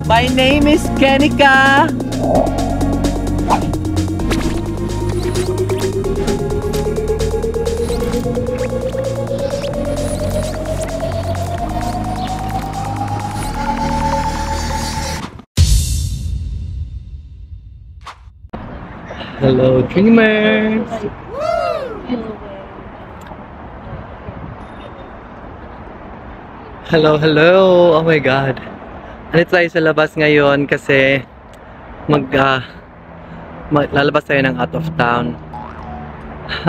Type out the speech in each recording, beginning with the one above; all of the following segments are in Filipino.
My name is Kenika. Hello, dreamers! Hello, hello! Oh my God! Alit tayo sa labas ngayon kasi lalabas tayo ng out of town.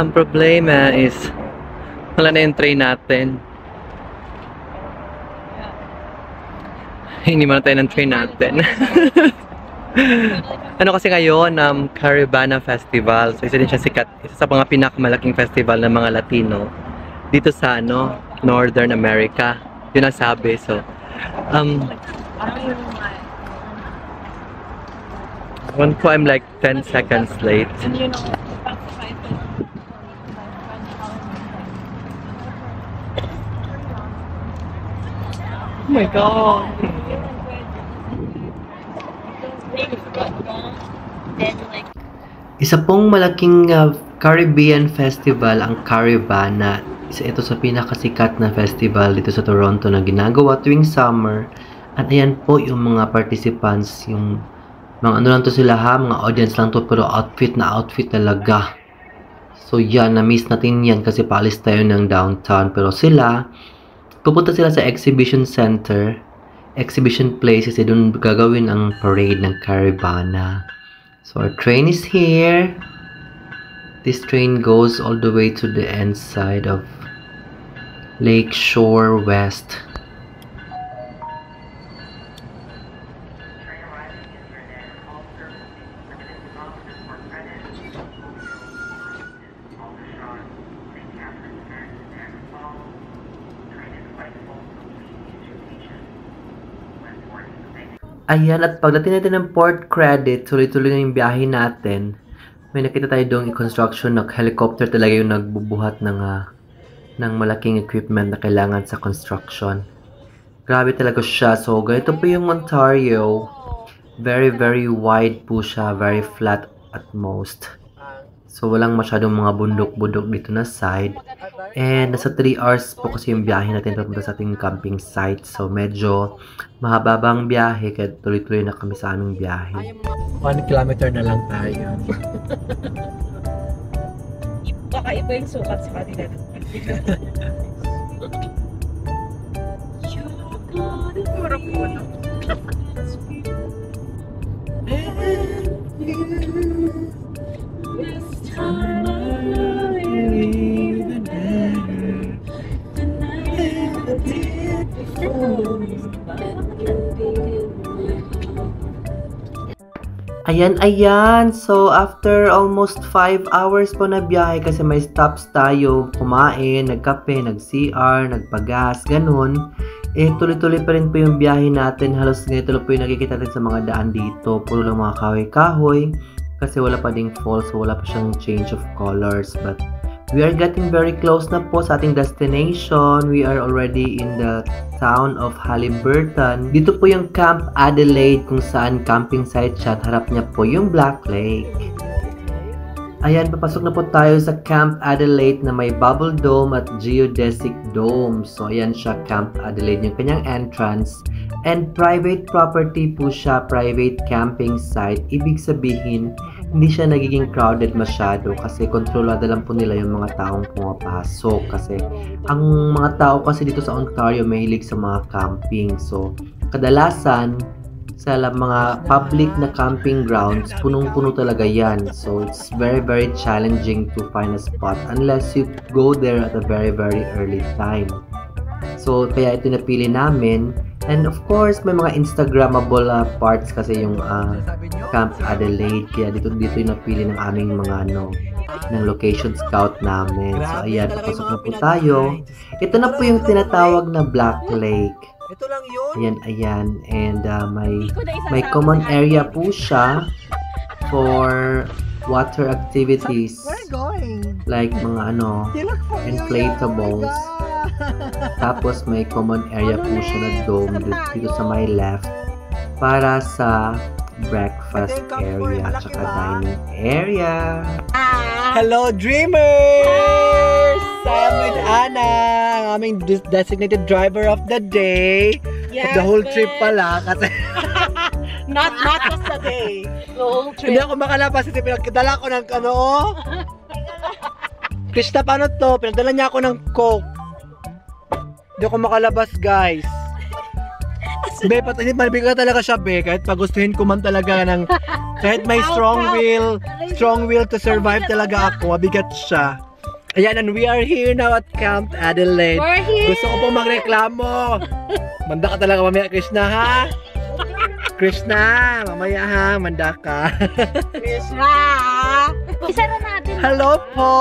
Ang problema is wala na yung train natin. Hindi man tayo ng train natin. Ano kasi ngayon, Caribana Festival. So isa din siya sikat, isa sa mga pinakamalaking festival ng mga Latino dito sa Northern America. Yun ang sabi. So one po, I'm like 10 seconds late. Oh my God! Isa pong malaking Caribbean festival ang Caribana. Isa ito sa pinakasikat na festival dito sa Toronto na ginagawa tuwing summer. At ayan po yung mga participants, yung mga ano lang to sila ha, mga audience lang to pero outfit na outfit talaga. So yan, na-miss natin yan kasi paalis tayo ng downtown. Pero sila, pupunta sila sa exhibition center, exhibition place kasi doon gagawin ang parade ng Caribana. So our train is here. This train goes all the way to the end side of Lakeshore West. Ayan, at pagdating natin ng Port Credit, tuloy-tuloy na yung biyahe natin. May nakita tayo doong construction na helicopter talaga yung nagbubuhat ng malaking equipment na kailangan sa construction. Grabe talaga siya. So, ganito po yung Ontario. Very, very wide po siya. Very flat at most. So, walang masyadong mga bundok-bundok dito na side. And nasa 3 hours po kasi yung biyahe natin papunta sa ating camping site. So, medyo mahababang biyahe kaya tuloy-tuloy na kami sa aming biyahe. 1 kilometer na lang tayo. Baka iba yung sukat sa kanila. Puro puno. Ayan. So, after almost 5 hours po na biyahe kasi may stops tayo, kumain, nagkape, nag-CR, nagpagas, ganun. Eh, tuloy-tuloy pa rin po yung biyahe natin. Halos ganito lang po yung nakikita natin sa mga daan dito. Puro lang mga kahoy-kahoy. Kasi wala pa ding fall, so wala pa siyang change of colors. But we are getting very close na po sa ating destination. We are already in the town of Haliburton. Dito po yung Camp Adelaide kung saan camping site siya. At harap niya po yung Black Lake. Ayan, papasok na po tayo sa Camp Adelaide na may bubble dome at geodesic dome. So, ayan siya, Camp Adelaide, yung kanyang entrance. And private property po siya, private camping site. Ibig sabihin, hindi siya nagiging crowded masyado kasi kontrolado lang po nila yung mga taong pumapasok. Kasi ang mga tao kasi dito sa Ontario mahilig sa mga camping. So, kadalasan, sa mga public na camping grounds, punong-puno talaga yan. So, it's very, very challenging to find a spot unless you go there at a very, very early time. So, kaya ito napili namin. And of course, may mga Instagrammable parts kasi yung Camp Adelaide. Kaya dito yung napili ng aming mga ng location scout namin. So, ayan, papasok na po tayo. Ito na po yung tinatawag na Black Lake. Ito lang yun. Ayan. And may common area po siya for water activities. Where going? Like mga inflatables. Tapos may common area po siya na dome dito sa my left. para sa breakfast area at dining area. Hello, dreamers! I'm with Anna, ang aming designated driver of the day. Yes, The whole babe. trip pala kasi Not just a day. The whole hindi trip. ako makalabas kasi pinagdala ko ng ano. Krista, paano to? Pinagdala niya ako ng Coke. Hindi ako makalabas, guys. Be, hindi mabigat talaga siya, be. Kahit pagustuhin ko man talaga ng kahit may strong will to survive talaga ako, mabigat siya. Ayan, and we are here now at Camp Adelaide. We're here! Gusto ko pong magreklamo. Manda ka talaga mamaya, Krishna, ha? Krishna, mamaya ha, manda ka. Krishna! Isa na natin. Hello po!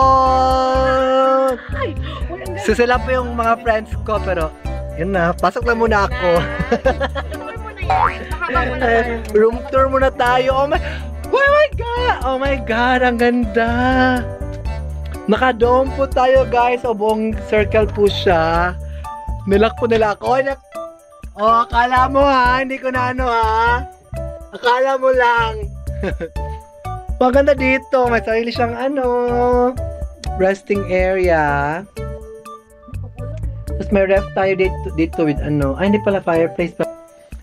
So sila po yung mga friends ko, pero yun na, pasok lang muna ako. Room tour muna tayo. Oh my God! Oh my God, ang ganda! Naka-dome po tayo, guys. O buong circle po siya. Nilak po nila ako. Oh, akala mo ha, hindi ko na ano ha. Akala mo lang. Maganda dito, may sarili siyang ano, resting area. Tapos may ref tayo dito with ano, hindi pala fireplace pa.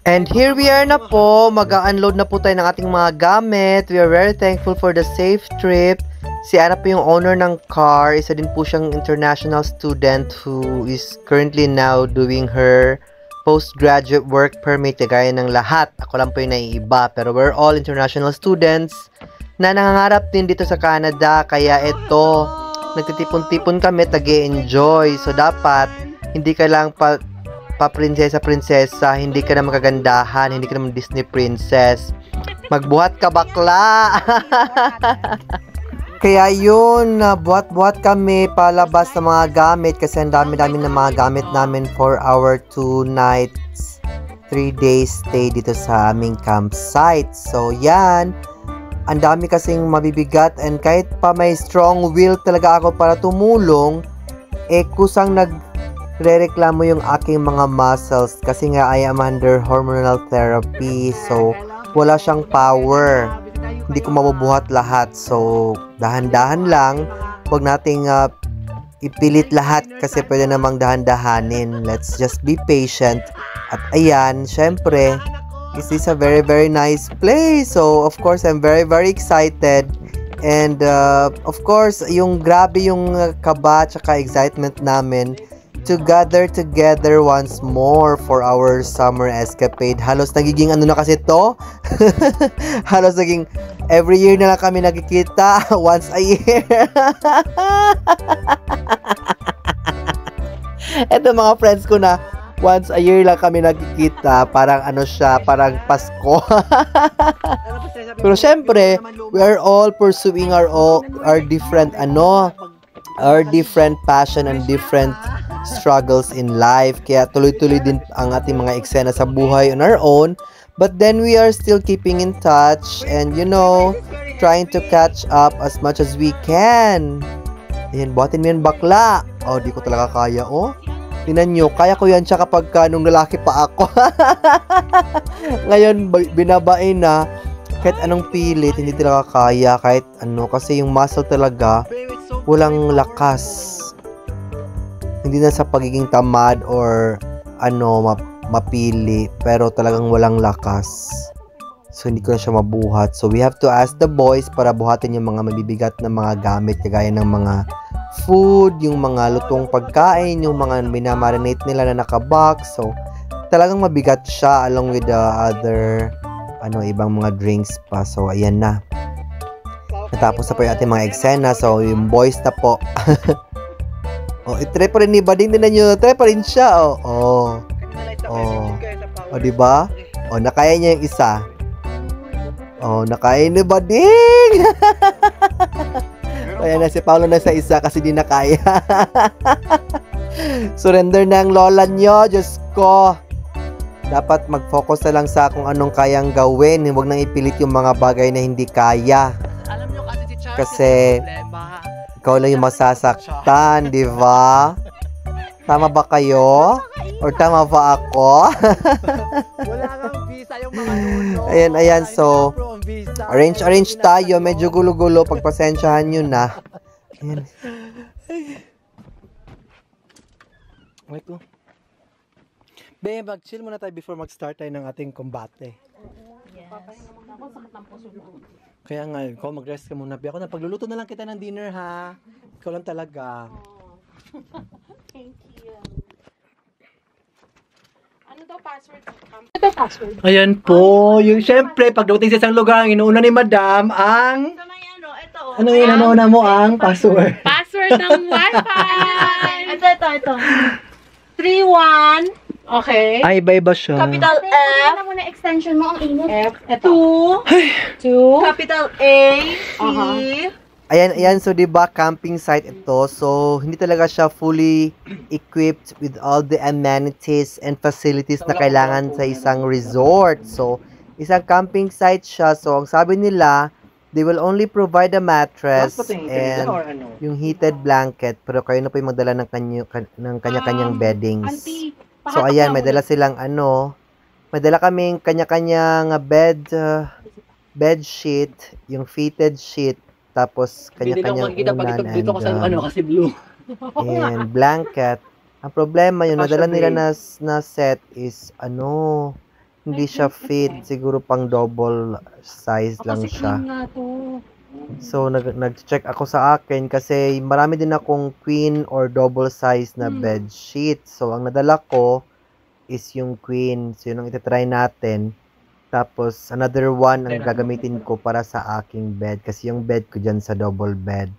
And here we are na po, mag-unload na po tayo ng ating mga gamit. We are very thankful for the safe trip. Si Ana po yung owner ng car. Isa din po siyang international student who is currently now doing her postgraduate work permit. Kagaya ng lahat. Ako lang po yung naiiba. Pero we're all international students na nangangarap din dito sa Canada. Kaya ito, nagtitipon-tipon kami, tag-enjoy. So dapat, hindi ka lang pa-prinsesa, hindi ka na makagandahan, hindi ka naman Disney princess. Magbuhat ka, bakla! Kaya yun, buhat-buhat kami palabas sa mga gamit kasi ang dami-dami ng mga gamit namin for our 2 nights, 3 days stay dito sa aming campsite. So yan, ang dami kasing mabibigat and kahit pa may strong will talaga ako para tumulong, kusang nagrereklamo yung aking mga muscles kasi nga I am under hormonal therapy, so wala siyang power. Hindi ko mabubuhat lahat. So, dahan-dahan lang. Huwag nating ipilit lahat kasi pwede namang dahan-dahanin. Let's just be patient. At ayan, syempre, this is a very, very nice place. So, of course, I'm very, very excited. And, of course, yung grabe yung kaba tsaka excitement namin to gather together once more for our summer escapade. Halos nagiging ano na kasi to? Halos naging every year na lang kami nagkikita. Once a year. Eto mga friends ko na once a year lang kami nagkikita. Parang ano siya, parang Pasko. Pero syempre, we are all pursuing our different our different passion and different struggles in life. Kaya tuloy-tuloy din ang ating mga eksena sa buhay on our own. But then we are still keeping in touch and trying to catch up as much as we can. Ayan, buhatin mo yan, bakla. Oh, di ko talaga kaya, oh. Tingnan nyo, kaya ko yan siya kapag nung lalaki pa ako. Ngayon, binabae na. Kahit anong pilit, hindi talaga kaya. Kahit ano, kasi yung muscle talaga, walang lakas. Hindi na sa pagiging tamad or mapili, pero talagang walang lakas. So, hindi ko na siya mabuhat. So, we have to ask the boys para buhatin yung mga mabibigat na mga gamit, kagaya ng mga food, yung mga lutong pagkain, yung mga minamarinate nila na nakabox. So, talagang mabigat siya along with the other, ibang mga drinks pa. So, ayan na. Natapos na po yung ating mga eksena. So, yung boys na po. Oh, i-try pa rin ni Bading din nyo. Try pa rin siya. Oh, diba? Oh, nakaya niya yung isa. Oh, nakaya ni Bading. Ayan na, si Paolo na sa isa kasi di nakaya. Surrender na ang lola nyo. Diyos ko. Dapat mag-focus na lang sa kung anong kayang gawin. Huwag nang ipilit yung mga bagay na hindi kaya. Kasi ikaw lang yung masasaktan, di ba? Tama ba kayo? Or tama ba ako? Wala kang visa yung mga nuno. Ayan. So, Hindi na-approve ang visa. arrange Kaya tayo. hindi Medyo na- gulo-gulo. Pagpasensyahan nyo na. Ayan. Wait ko. Be, mag-chill muna tayo before mag-start tayo ng ating kombate. Kaya nga, ikaw mag-rest ka muna. Be, ako na pagluluto na lang kita ng dinner ha. Ikaw lang talaga. Thank you. Ano daw password? Ano password? Ayan po, yung syempre, pagdating sa isang lugar, ang inuuna ni Madam ang... Ito na yan, no? Ito. Ano yung inuuna mo ang password? Password ng Wi-Fi. ito. 3-1. Okay. Ay, iba-iba siya. Capital F. Ano muna extension mo ang init? F. Ito. 2. Capital A. C. Ayan, so 'di ba camping site ito. So hindi talaga siya fully equipped with all the amenities and facilities na kailangan sa isang resort. So isang camping site siya. So ang sabi nila, they will only provide a mattress and yung heated blanket, pero kayo na po yung magdala ng kanya-kanyang beddings. Auntie, So ayan, may dala silang may dala kaming kanya-kanyang bed sheet, yung fitted sheet, tapos kanya-kanyang unan kasi blue. and blanket. Ang problema yun, nadala nila na set is hindi siya fit, siguro pang double size lang siya. So nag-check ako sa akin kasi marami din akong queen or double size na bed sheet. So ang nadala ko is yung queen. So yun ang itatry natin. Tapos another one ang gagamitin ko para sa aking bed kasi yung bed ko dyan sa double bed.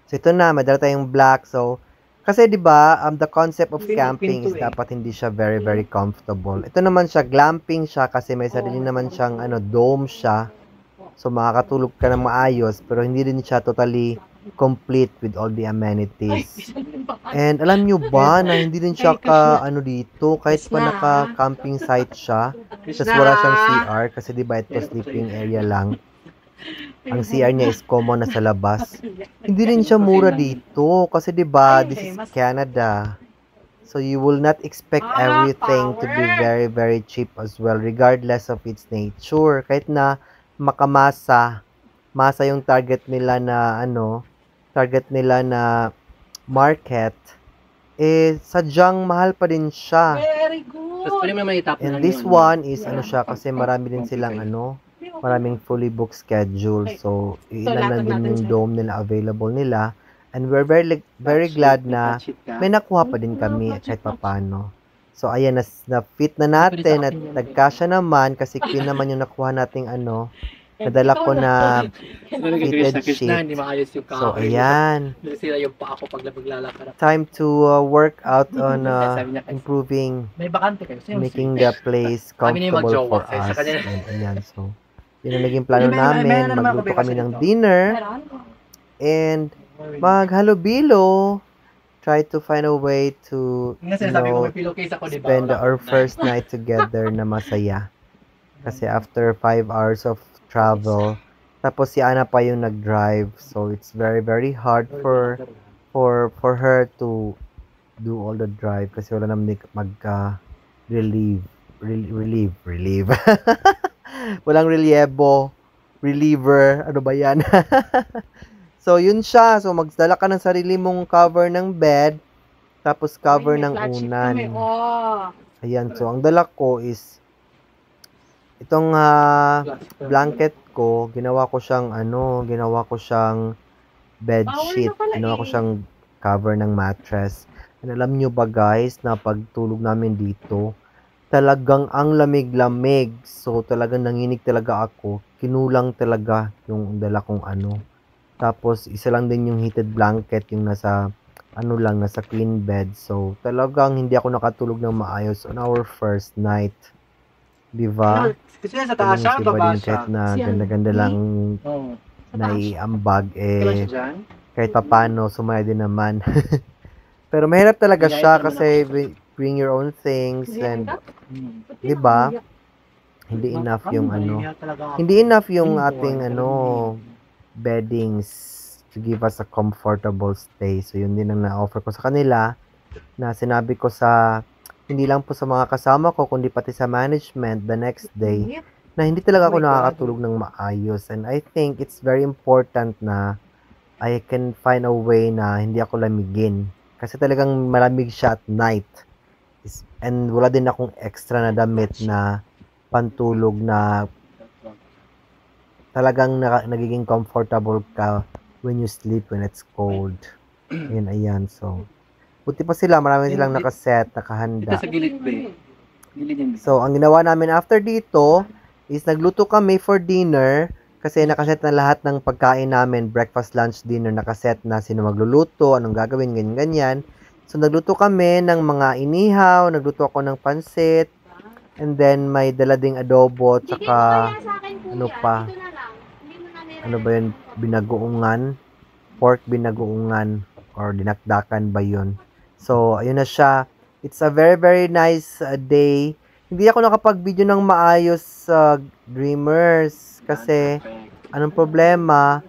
So ito na, may dala tayong black. So kasi 'di ba, the concept of camping is dapat hindi siya very very comfortable. Ito naman siya, glamping siya kasi may sarili naman siyang dome siya. So makakatulog ka ng maayos pero hindi din siya totally complete with all the amenities. And alam nyo ba na hindi din siya dito kahit pa naka-camping site siya. Tapos wala siyang CR kasi di ba ito sleeping area lang. Ang CR niya is common na sa labas. Hindi rin siya mura dito kasi di ba this is Canada. So you will not expect everything to be very very cheap as well regardless of its nature. Kahit na masa yung target nila na market, sadyang mahal pa din siya. Very good. And this one is siya kasi marami din silang maraming fully booked schedule. So ilan lang din yung dome nila available nila. And we're very very glad na may nakuha pa din kami kahit papano. So ayan, na fit na natin at nagkasya naman kasi queen naman yung nakuha nating nadala ko na fitted sheet. So ayan, time to work out on improving, making the place comfortable for us. And ayan, so yun ang naging plano namin. Magluto kami ng dinner and maghalubilo. Try to find a way to spend our first night together na masaya. Kasi after 5 hours of travel, tapos si Ana pa yung nag-drive, so it's very very hard for her to do all the drive kasi wala naman relieve. Walang reliever, ano ba yan? So, yun siya. So, magdala ka ng sarili mong cover ng bed, tapos cover ng unan. Ayan. So, ang dala ko is itong blanket ko, ginawa ko siyang bed sheet. Ginawa ko siyang cover ng mattress. And alam nyo ba guys, na pagtulog namin dito, talagang ang lamig-lamig. So, talagang nanginig talaga ako. Kinulang talaga yung dala kong Tapos, isa lang din yung heated blanket, yung nasa queen bed. So, talagang hindi ako nakatulog ng maayos on our first night. Diba? Kasi sa taas siya, baba siya. Kahit na ganda-ganda lang naiambag, kahit papano, sumaya din naman. Pero mahirap talaga siya kasi bring your own things and, diba? Hindi enough yung ating beddings to give us a comfortable stay. So, yun din ang na-offer ko sa kanila na sinabi ko sa hindi lang po sa mga kasama ko, kundi pati sa management the next day, na hindi talaga ako nakakatulog ng maayos. And I think it's very important na I can find a way na hindi ako lamigin. Kasi talagang malamig siya at night. And wala din akong extra na damit na pantulog na talagang nagiging comfortable ka when you sleep when it's cold. Ayan. So, buti pa sila, marami silang nakaset, nakahanda. Ito sa gilid ba eh? Gilid yan. So, ang ginawa namin after dito is nagluto kami for dinner kasi nakaset na lahat ng pagkain namin, breakfast, lunch, dinner, nakaset na sino magluluto, anong gagawin, ganyan. So, nagluto kami ng mga inihaw, nagluto ako ng pansit, and then may dala ding adobo, tsaka ano pa, ano ba yun, binagoongan, pork binagoongan, or dinakdakan ba yun. So, ayun na siya. It's a very, very nice day. Hindi ako nakapag-video ng maayos sa Dreamers kasi anong problema,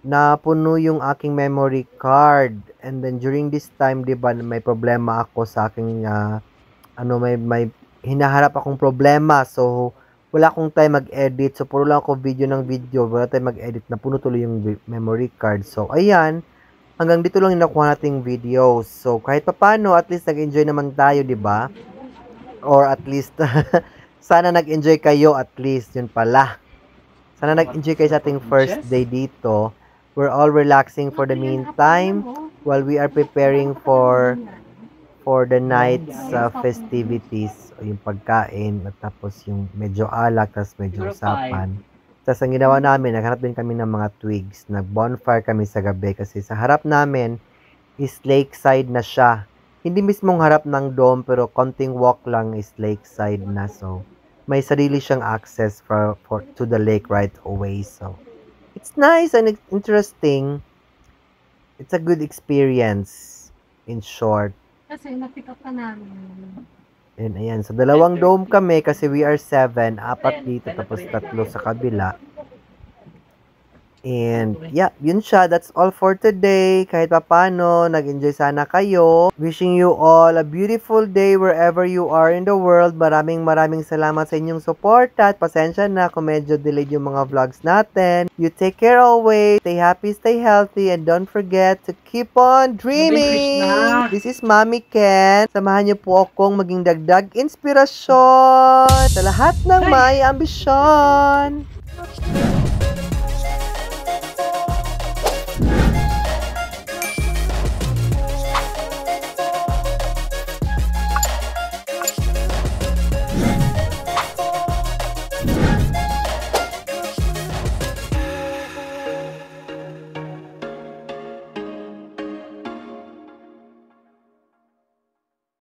napuno yung aking memory card. And then during this time, 'di ba, may problema ako sa aking may hinaharap akong problema. So wala akong time mag-edit. So puro lang ako video ng video, wala tayong mag-edit, napuno tuloy yung memory card. So ayan, hanggang dito lang yung nakuha nating videos. So kahit papaano, at least nag-enjoy naman tayo, 'di ba? Or at least sana nag-enjoy kayo, at least yun pala. Sana nag-enjoy kayo sa ating first day dito. We're all relaxing for the meantime while we are preparing for the night's festivities, o yung pagkain, at tapos yung medyo alak, tapos medyo usapan. Tapos ang ginawa namin, naghanap din kami ng mga twigs. Nag-bonfire kami sa gabi kasi sa harap namin is lakeside na siya. Hindi mismong harap ng dome, pero konting walk lang is lakeside na. So, may sarili siyang access to the lake right away. So, it's nice and interesting. It's a good experience, in short. Kasi na-pick up ka namin. And ayan, so 2 dome kami kasi we are 7, 4 dito tapos 3 sa kabila. And yeah, yun siya. That's all for today. Kahit paano, nag-enjoy sana kayo. Wishing you all a beautiful day wherever you are in the world. Maraming salamat sa inyong support at pasensya na kung medyo delayed yung mga vlogs natin. You take care always. Stay happy, stay healthy, and don't forget to keep on dreaming. This is Mami Ken. Samahan niyo po akong maging dagdag inspirasyon sa lahat ng may ambisyon.